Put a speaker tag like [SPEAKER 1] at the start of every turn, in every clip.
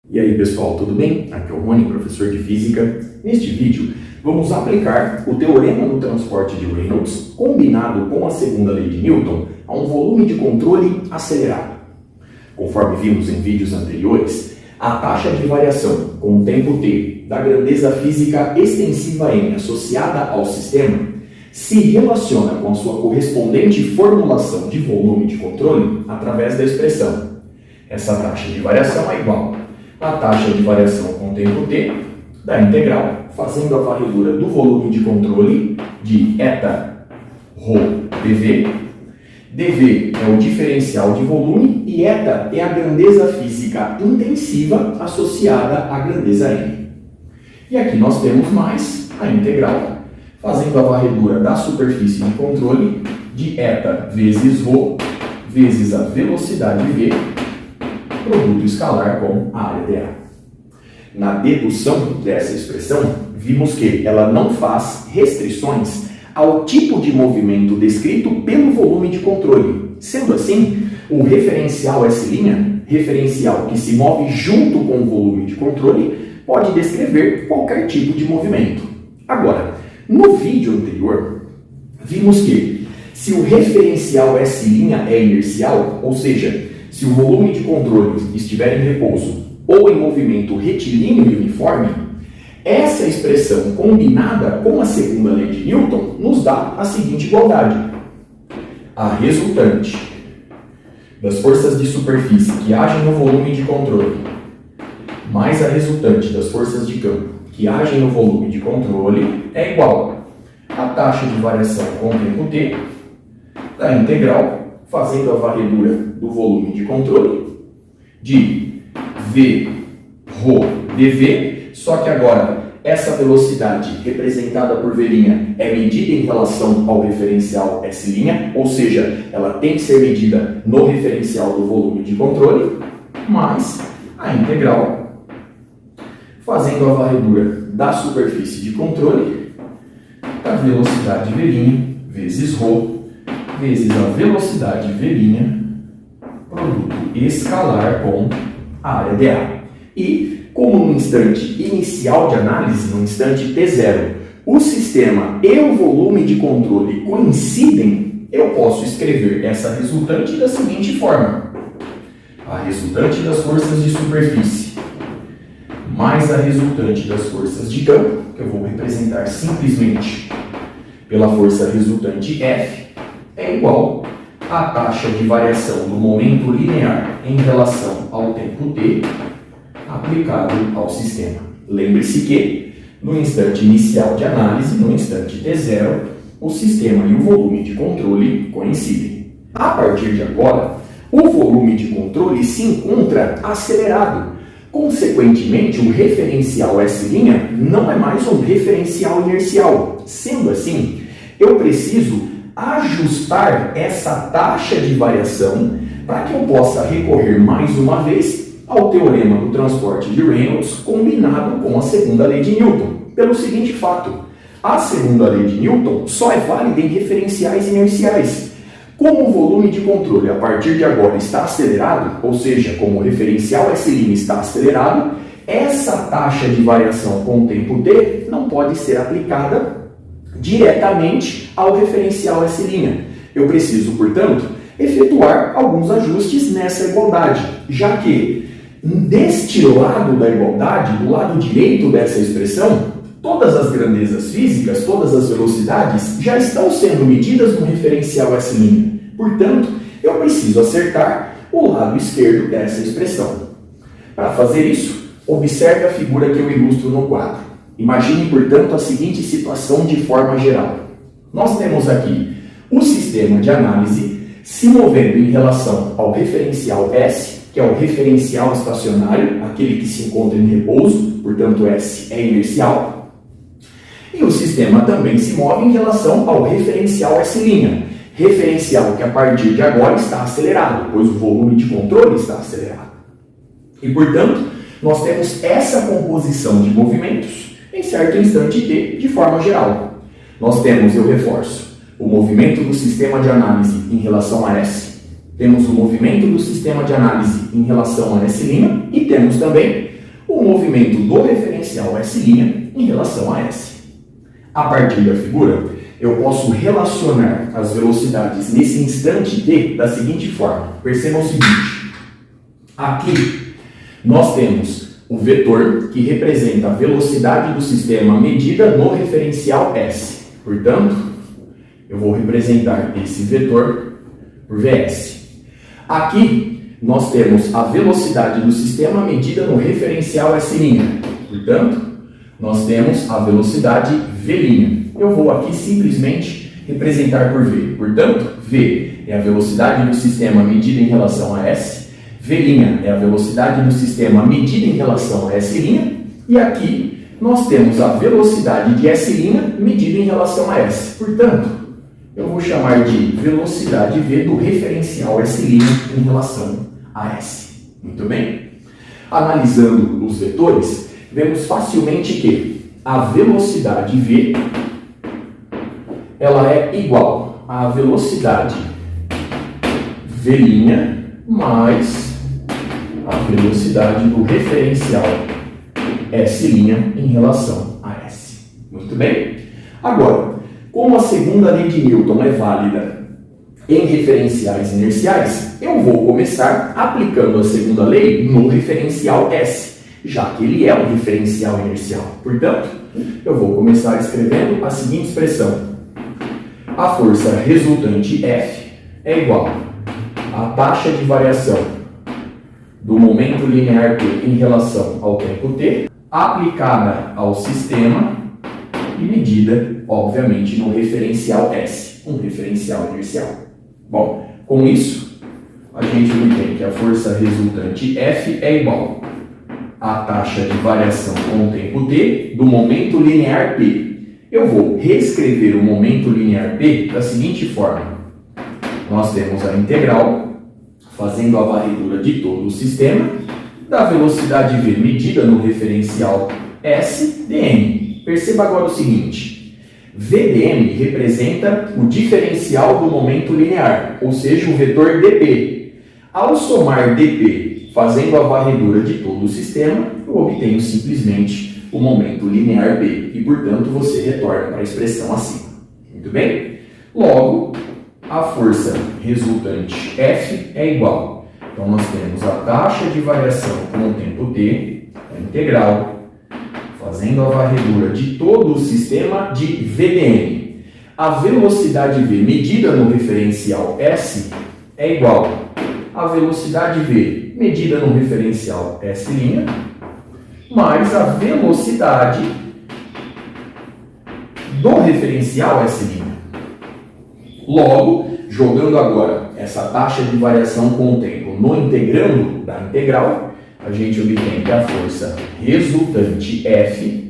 [SPEAKER 1] E aí pessoal, tudo bem? Aqui é o Rony, professor de Física. Neste vídeo, vamos aplicar o teorema do transporte de Reynolds combinado com a segunda lei de Newton a um volume de controle acelerado. Conforme vimos em vídeos anteriores, a taxa de variação com o tempo t da grandeza física extensiva n associada ao sistema se relaciona com a sua correspondente formulação de volume de controle através da expressão. Essa taxa de variação é igual a taxa de variação com tempo t da integral, fazendo a varredura do volume de controle de eta ρ dv. dv é o diferencial de volume e eta é a grandeza física intensiva associada à grandeza n. E aqui nós temos mais a integral, fazendo a varredura da superfície de controle de eta vezes ρ vezes a velocidade v, produto escalar com a área dA. Na dedução dessa expressão, vimos que ela não faz restrições ao tipo de movimento descrito pelo volume de controle. Sendo assim, o referencial S', referencial que se move junto com o volume de controle, pode descrever qualquer tipo de movimento. Agora, no vídeo anterior, vimos que se o referencial S' é inercial, ou seja, se o volume de controle estiver em repouso ou em movimento retilíneo e uniforme, essa expressão combinada com a segunda lei de Newton nos dá a seguinte igualdade. A resultante das forças de superfície que agem no volume de controle mais a resultante das forças de campo que agem no volume de controle é igual à taxa de variação com tempo t da integral, fazendo a varredura do volume de controle de v ρ dv, só que agora essa velocidade representada por v' é medida em relação ao referencial S', ou seja, ela tem que ser medida no referencial do volume de controle, mais a integral, fazendo a varredura da superfície de controle da velocidade v' vezes ρ vezes a velocidade v', produto escalar com a área dA. E, como no instante inicial de análise, no instante t0, o sistema e o volume de controle coincidem, eu posso escrever essa resultante da seguinte forma. A resultante das forças de superfície mais a resultante das forças de campo, que eu vou representar simplesmente pela força resultante F, é igual à taxa de variação do momento linear em relação ao tempo t aplicado ao sistema. Lembre-se que, no instante inicial de análise, no instante t0, o sistema e o volume de controle coincidem. A partir de agora, o volume de controle se encontra acelerado. Consequentemente, o referencial S' não é mais um referencial inercial. Sendo assim, eu preciso ajustar essa taxa de variação para que eu possa recorrer mais uma vez ao teorema do transporte de Reynolds combinado com a segunda lei de Newton, pelo seguinte fato: a segunda lei de Newton só é válida em referenciais inerciais. Como o volume de controle a partir de agora está acelerado, ou seja, como o referencial S' está acelerado, essa taxa de variação com o tempo t não pode ser aplicada diretamente ao referencial S'. Eu preciso, portanto, efetuar alguns ajustes nessa igualdade, já que deste lado da igualdade, do lado direito dessa expressão, todas as grandezas físicas, todas as velocidades já estão sendo medidas no referencial S'. Portanto, eu preciso acertar o lado esquerdo dessa expressão. Para fazer isso, observe a figura que eu ilustro no quadro. Imagine, portanto, a seguinte situação de forma geral. Nós temos aqui o sistema de análise se movendo em relação ao referencial S, que é o referencial estacionário, aquele que se encontra em repouso, portanto S é inercial. E o sistema também se move em relação ao referencial S', referencial que a partir de agora está acelerado, pois o volume de controle está acelerado. E, portanto, nós temos essa composição de movimentos em certo instante t de forma geral. Nós temos, eu reforço, o movimento do sistema de análise em relação a S, temos o movimento do sistema de análise em relação a S' e temos também o movimento do referencial S' em relação a S. A partir da figura, eu posso relacionar as velocidades nesse instante t da seguinte forma. Percebam o seguinte, aqui nós temos o vetor que representa a velocidade do sistema medida no referencial S. Portanto, eu vou representar esse vetor por Vs. Aqui nós temos a velocidade do sistema medida no referencial S'. Portanto, nós temos a velocidade V'. Eu vou aqui simplesmente representar por V. Portanto, V é a velocidade do sistema medida em relação a S, V' é a velocidade do sistema medida em relação a S', e aqui nós temos a velocidade de S' medida em relação a S. Portanto, eu vou chamar de velocidade V do referencial S' em relação a S. Muito bem? Analisando os vetores, vemos facilmente que a velocidade V ela é igual à velocidade V' mais a velocidade do referencial S' em relação a S. Muito bem? Agora, como a segunda lei de Newton é válida em referenciais inerciais, eu vou começar aplicando a segunda lei no referencial S, já que ele é um referencial inercial. Portanto, eu vou começar escrevendo a seguinte expressão. A força resultante F é igual à taxa de variação do momento linear T em relação ao tempo T, aplicada ao sistema e medida, obviamente, no referencial S, um referencial inercial. Bom, com isso, a gente obtém que a força resultante F é igual à taxa de variação com o tempo T do momento linear P. Eu vou reescrever o momento linear P da seguinte forma. Nós temos a integral, fazendo a varredura de todo o sistema, da velocidade V medida no referencial S dm. Perceba agora o seguinte, Vdm representa o diferencial do momento linear, ou seja, o vetor dp. Ao somar dp, fazendo a varredura de todo o sistema, eu obtenho simplesmente o momento linear B, e portanto você retorna para a expressão acima. Muito bem? Logo, a força resultante F é igual. Então, nós temos a taxa de variação com o tempo T, a integral, fazendo a varredura de todo o sistema de Vdm. A velocidade V medida no referencial S é igual à velocidade V medida no referencial S' mais a velocidade do referencial S'. Logo, jogando agora essa taxa de variação com o tempo no integrando da integral, a gente obtém que a força resultante F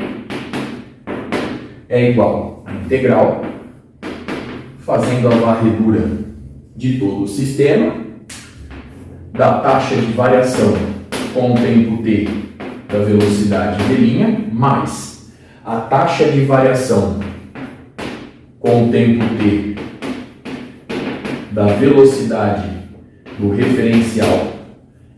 [SPEAKER 1] é igual à integral, fazendo a varredura de todo o sistema, da taxa de variação com o tempo t da velocidade v', mais a taxa de variação com o tempo t da velocidade do referencial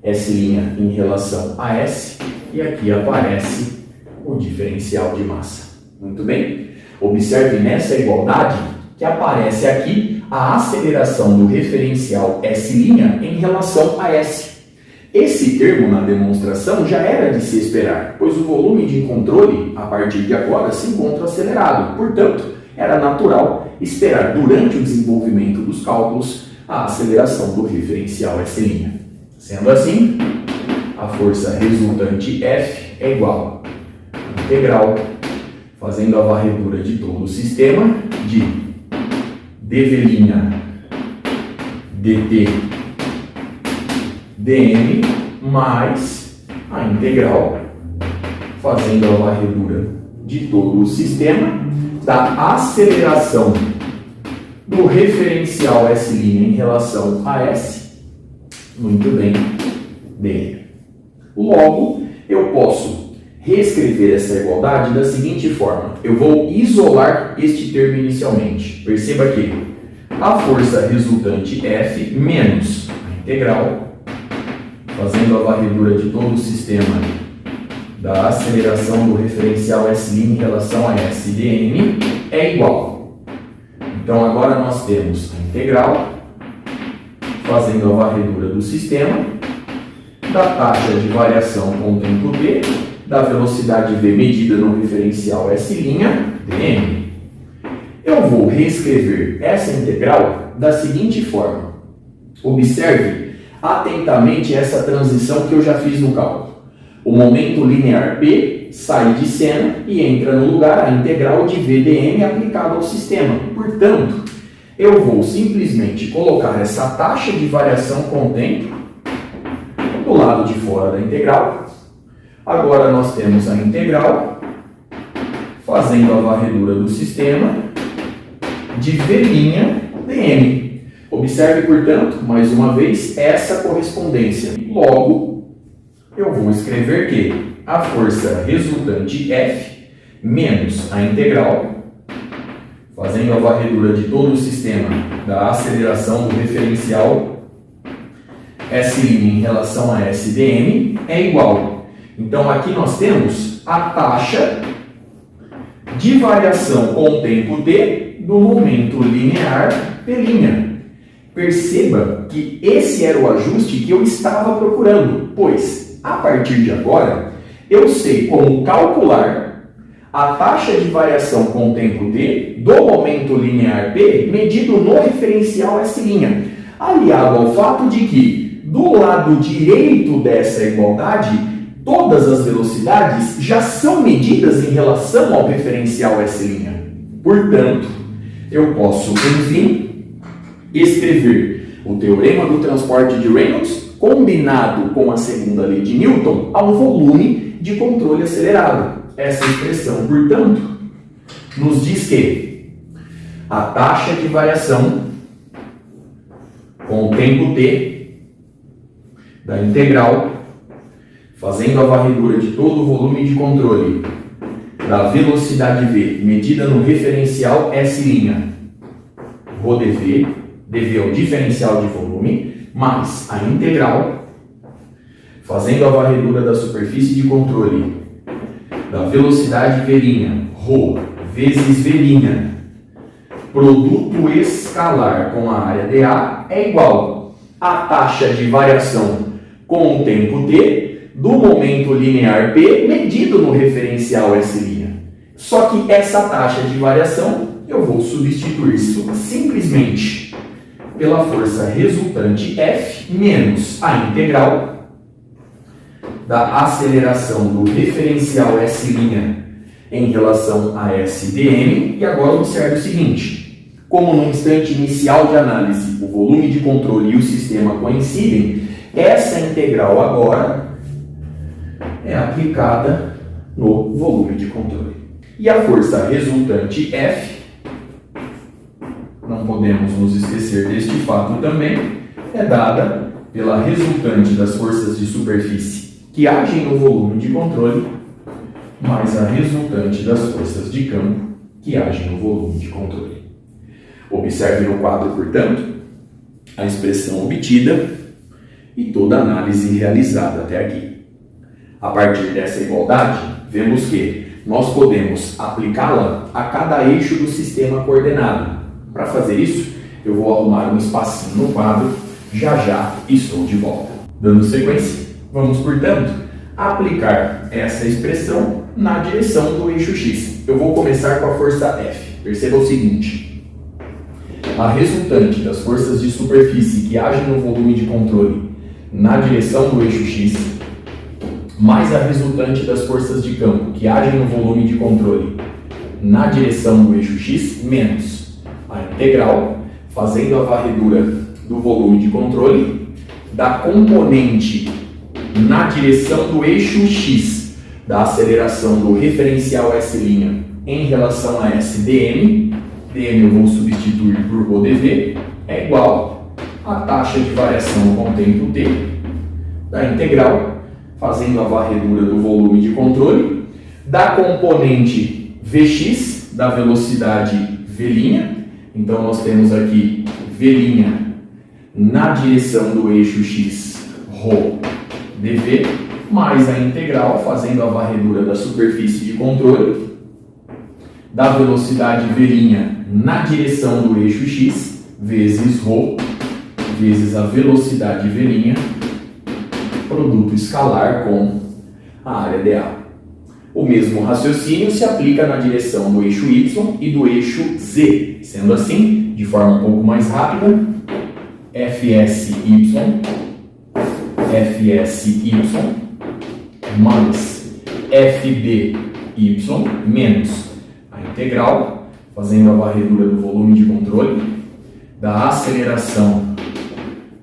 [SPEAKER 1] S' em relação a S, e aqui aparece o diferencial de massa. Muito bem? Observe nessa igualdade que aparece aqui a aceleração do referencial S' em relação a S. Esse termo na demonstração já era de se esperar, pois o volume de controle, a partir de agora, se encontra acelerado. Portanto, era natural esperar durante o desenvolvimento dos cálculos a aceleração do referencial S'. Sendo assim, a força resultante F é igual à integral, fazendo a varredura de todo o sistema, de dv' dt dm, mais a integral, fazendo a varredura de todo o sistema, da aceleração do referencial S' em relação a S, muito bem, dm. Logo, eu posso reescrever essa igualdade da seguinte forma. Eu vou isolar este termo inicialmente. Perceba que a força resultante F menos a integral, fazendo a varredura de todo o sistema da aceleração do referencial S' em relação a S dm é igual. Então agora nós temos a integral, fazendo a varredura do sistema, da taxa de variação com o tempo t, da velocidade v medida no referencial S' dm. Eu vou reescrever essa integral da seguinte forma. Observe atentamente essa transição que eu já fiz no cálculo. O momento linear P sai de cena e entra no lugar a integral de v dm aplicada ao sistema. Portanto, eu vou simplesmente colocar essa taxa de variação com o tempo do lado de fora da integral. Agora nós temos a integral, fazendo a varredura do sistema, de v' dm. Observe, portanto, mais uma vez, essa correspondência. Logo, eu vou escrever que a força resultante F menos a integral, fazendo a varredura de todo o sistema da aceleração do referencial S' em relação a S dm é igual. Então aqui nós temos a taxa de variação com o tempo t do momento linear P'. Perceba que esse era o ajuste que eu estava procurando, pois a partir de agora eu sei como calcular a taxa de variação com o tempo t do momento linear P medido no referencial S', aliado ao fato de que do lado direito dessa igualdade todas as velocidades já são medidas em relação ao referencial S'. Portanto, eu posso, enfim, escrever o teorema do transporte de Reynolds combinado com a segunda lei de Newton a um volume de controle acelerado. Essa expressão, portanto, nos diz que a taxa de variação com o tempo t da integral, fazendo a varredura de todo o volume de controle da velocidade v medida no referencial S', rho dv, dv é o diferencial de volume, mais a integral, fazendo a varredura da superfície de controle da velocidade v', rho vezes v', produto escalar com a área dA é igual à taxa de variação com o tempo t do momento linear P medido no referencial S'. Só que essa taxa de variação eu vou substituir isso simplesmente pela força resultante F menos a integral da aceleração do referencial S' em relação a S dm. E agora observe o seguinte: como no instante inicial de análise o volume de controle e o sistema coincidem, essa integral agora é aplicada no volume de controle. E a força resultante F, não podemos nos esquecer deste fato também, é dada pela resultante das forças de superfície que agem no volume de controle, mais a resultante das forças de campo que agem no volume de controle. Observe no quadro, portanto, a expressão obtida e toda a análise realizada até aqui. A partir dessa igualdade, vemos que nós podemos aplicá-la a cada eixo do sistema coordenado. Para fazer isso, eu vou arrumar um espacinho no quadro, já estou de volta. Dando sequência, vamos, portanto, aplicar essa expressão na direção do eixo X. Eu vou começar com a força F. Perceba o seguinte: a resultante das forças de superfície que agem no volume de controle na direção do eixo X, mais a resultante das forças de campo que agem no volume de controle na direção do eixo X, menos a integral, fazendo a varredura do volume de controle da componente na direção do eixo X da aceleração do referencial S' em relação a S dm. dm eu vou substituir por rho dv, é igual à taxa de variação com o tempo t da integral, fazendo a varredura do volume de controle, da componente Vx, da velocidade v'. Então, nós temos aqui v' na direção do eixo X, rho dv, mais a integral, fazendo a varredura da superfície de controle, da velocidade v' na direção do eixo x, vezes ρ, vezes a velocidade v', produto escalar com a área dA. O mesmo raciocínio se aplica na direção do eixo y e do eixo z. Sendo assim, de forma um pouco mais rápida, Fsy mais Fby menos a integral, fazendo a varredura do volume de controle, da aceleração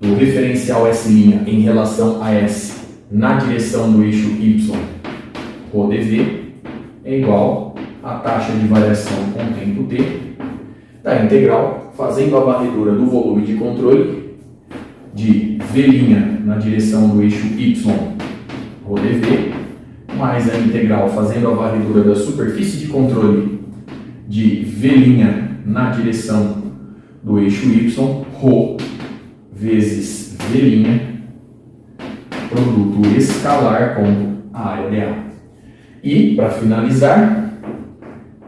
[SPEAKER 1] do referencial S' em relação a S na direção do eixo y, ρ dv, é igual à taxa de variação com o tempo t, da integral, fazendo a varredura do volume de controle, de v' na direção do eixo y, ρ dv, mais a integral fazendo a varredura da superfície de controle de v' na direção do eixo y, ρ, vezes v', produto escalar com a área dA. E, para finalizar,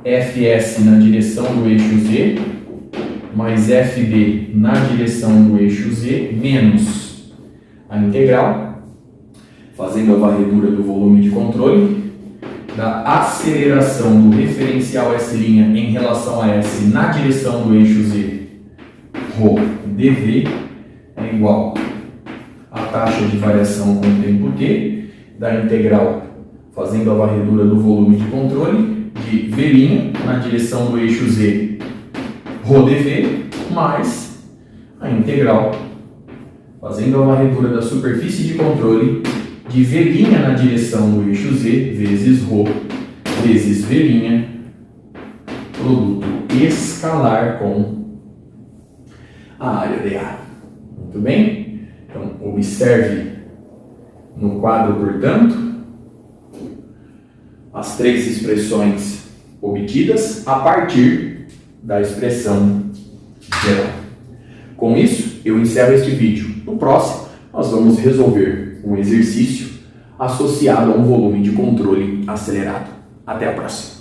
[SPEAKER 1] Fs na direção do eixo z, mais Fb na direção do eixo z, menos a integral, fazendo a varredura do volume de controle, da aceleração do referencial S' em relação a S na direção do eixo z, ρ dv, é igual à taxa de variação com o tempo t, da integral, fazendo a varredura do volume de controle, de v' na direção do eixo z, ρ dv, mais a integral, fazendo a varredura da superfície de controle, de v' na direção do eixo z, vezes ρ, vezes v', produto escalar com a área dA. Muito bem? Então, observe no quadro, portanto, as três expressões obtidas a partir da expressão geral. Com isso, eu encerro este vídeo. No próximo, nós vamos resolver um exercício associado a um volume de controle acelerado. Até a próxima!